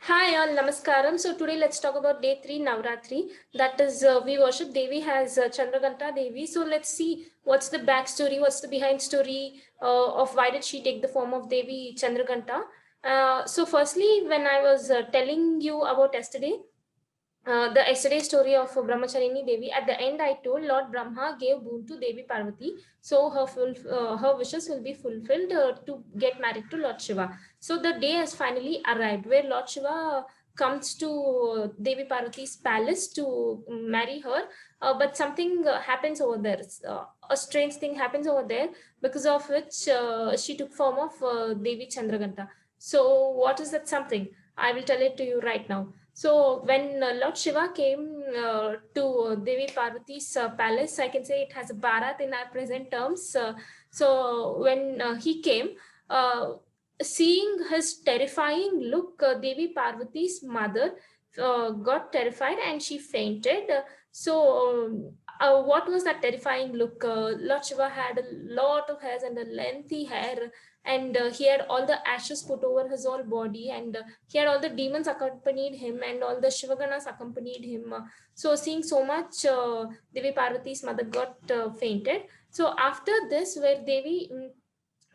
Hi all, namaskaram. So today let's talk about day 3 Navratri. That is, we worship Devi as Chandraganta Devi. So let's see what's the backstory, what's the behind story of why did she take the form of Devi Chandraganta. So firstly, when I was telling you about yesterday, the yesterday story of Brahmacharini Devi, at the end I told Lord Brahma gave boon to Devi Parvati, so her wishes will be fulfilled to get married to Lord Shiva. So the day has finally arrived where Lord Shiva comes to Devi Parvati's palace to marry her, but something happens over there. A strange thing happens over there, because of which she took form of Devi Chandraganta. So what is that something? I will tell it to you right now. So when Lord Shiva came to Devi Parvati's palace, I can say it has a Bharat in our present terms. So when he came, uh, seeing his terrifying look, Devi Parvati's mother got terrified and she fainted. What was that terrifying look? Lord Shiva had a lot of hairs and a lengthy hair, and he had all the ashes put over his whole body, and he had all the demons accompanied him, and all the Shivaganas accompanied him. So seeing so much, Devi Parvati's mother got fainted. So after this, where Devi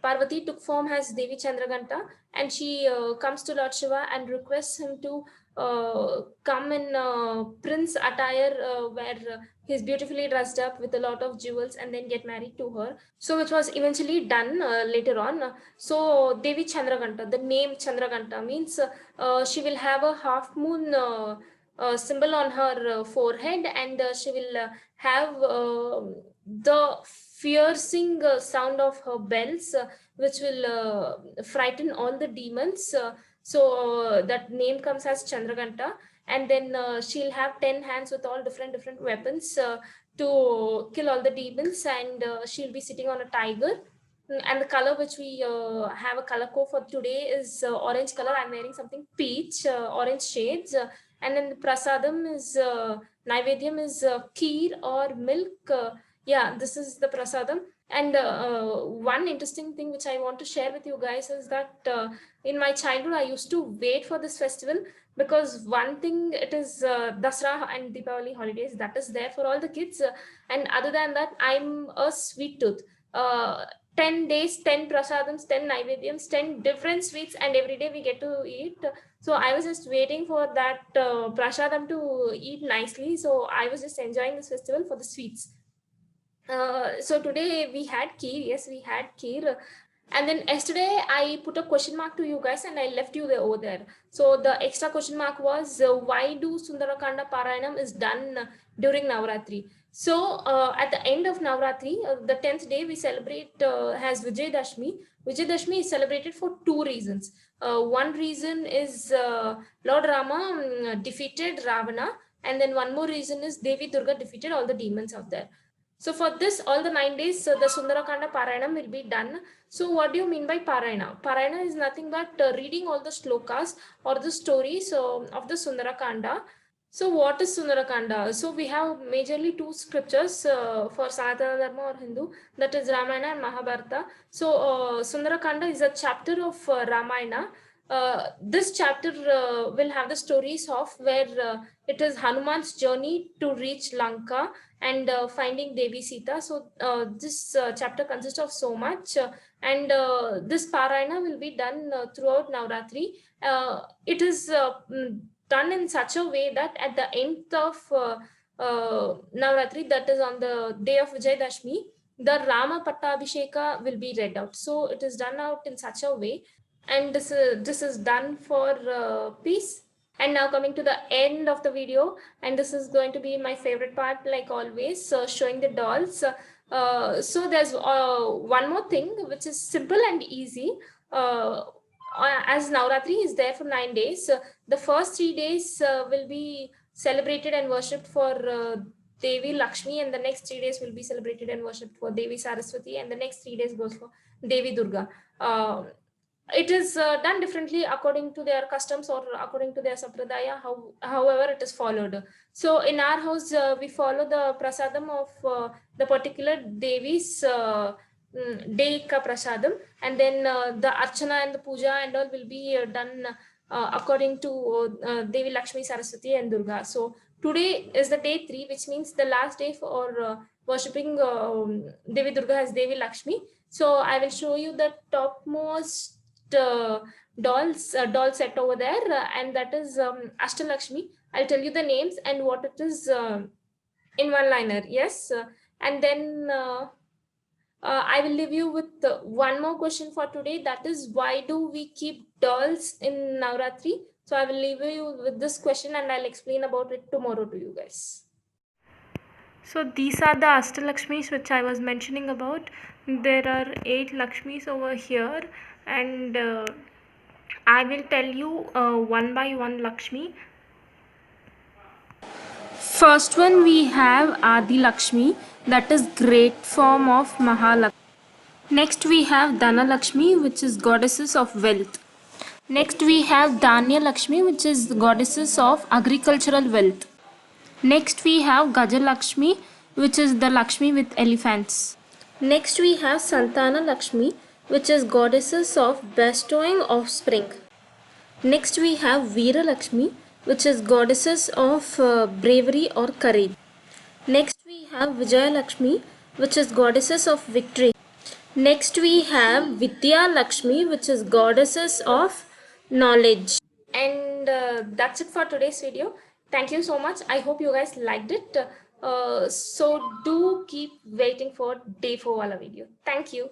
Parvati took form as Devi Chandraganta, and she comes to Lord Shiva and requests him to come in prince attire, where he's beautifully dressed up with a lot of jewels, and then get married to her. So, which was eventually done later on. So, Devi Chandraganta, the name Chandraganta means she will have a half moon symbol on her forehead, and she will have the fiercing sound of her bells, which will frighten all the demons. That name comes as Chandraganta, and then she'll have 10 hands with all different weapons to kill all the demons, and she'll be sitting on a tiger. And the color which we have a color code for today is orange color. I'm wearing something peach, orange shades, and then the prasadam is Naivedyam is kheer or milk. Yeah, this is the prasadam. And one interesting thing which I want to share with you guys is that in my childhood, I used to wait for this festival, because one thing, it is Dasra and Deepavali holidays that is there for all the kids. And other than that, I'm a sweet tooth. Uh, 10 days, 10 prasadams, 10 Naivedyams, 10 different sweets, and every day we get to eat. So I was just waiting for that prasadam to eat nicely. So I was just enjoying this festival for the sweets. So today we had kheer. Yes, we had kheer. And then yesterday I put a question mark to you guys, and I left you there over there. So the extra question mark was, why do Sundarakanda Parayanam is done during Navratri? So at the end of Navratri, the 10th day, we celebrate as Vijayadashmi. Vijayadashmi is celebrated for two reasons. One reason is Lord Rama defeated Ravana, and then one more reason is Devi Durga defeated all the demons out there. So for this, all the 9 days, the Sundarakanda Parayanam will be done. So what do you mean by Parayana? Parayana is nothing but reading all the shlokas or the stories of the Sundarakanda. So what is Sundarakanda? So we have majorly two scriptures for Sanatana Dharma or Hindu, that is Ramayana and Mahabharata. So Sundarakanda is a chapter of Ramayana. This chapter will have the stories of where it is Hanuman's journey to reach Lanka and finding Devi Sita. So this chapter consists of so much, and this Parayana will be done throughout Navratri. It is done in such a way that at the end of Navratri, that is on the day of Vijayadashmi, the Rama Pattabhisheka will be read out. So it is done out in such a way, and this is done for peace. And now coming to the end of the video, and this is going to be my favorite part, like always, showing the dolls. So there's one more thing which is simple and easy. As Navratri is there for 9 days, the first 3 days will be celebrated and worshipped for Devi Lakshmi, and the next 3 days will be celebrated and worshipped for Devi Saraswati, and the next 3 days goes for Devi Durga. It is done differently according to their customs or according to their sampradaya, however it is followed. So in our house, we follow the prasadam of the particular Devi's day ka prasadam, and then the archana and the puja and all will be done according to Devi Lakshmi, Saraswati, and Durga. So today is the day 3, which means the last day for worshipping Devi Durga as Devi Lakshmi. So I will show you the topmost doll set over there, and that is Ashtalakshmi. I'll tell you the names and what it is in one liner. Yes, and then I will leave you with one more question for today. That is, why do we keep dolls in Navratri? So I will leave you with this question and I'll explain about it tomorrow to you guys. So these are the Ashtalakshmis which I was mentioning about. There are 8 Lakshmis over here, and I will tell you one by one Lakshmi. First one we have Adi Lakshmi, that is great form of Mahalakshmi. Next we have Dana Lakshmi, which is goddesses of wealth. Next we have Dhanya Lakshmi, which is goddesses of agricultural wealth. Next we have Gajalakshmi, which is the Lakshmi with elephants. Next we have Santana Lakshmi, which is goddesses of bestowing offspring. Next we have Veera Lakshmi, which is goddesses of bravery or courage. Next we have Vijaya Lakshmi, which is goddesses of victory. Next we have Vidya Lakshmi, which is goddesses of knowledge. And that's it for today's video. Thank you so much. I hope you guys liked it. So do keep waiting for day 4 wala video. Thank you.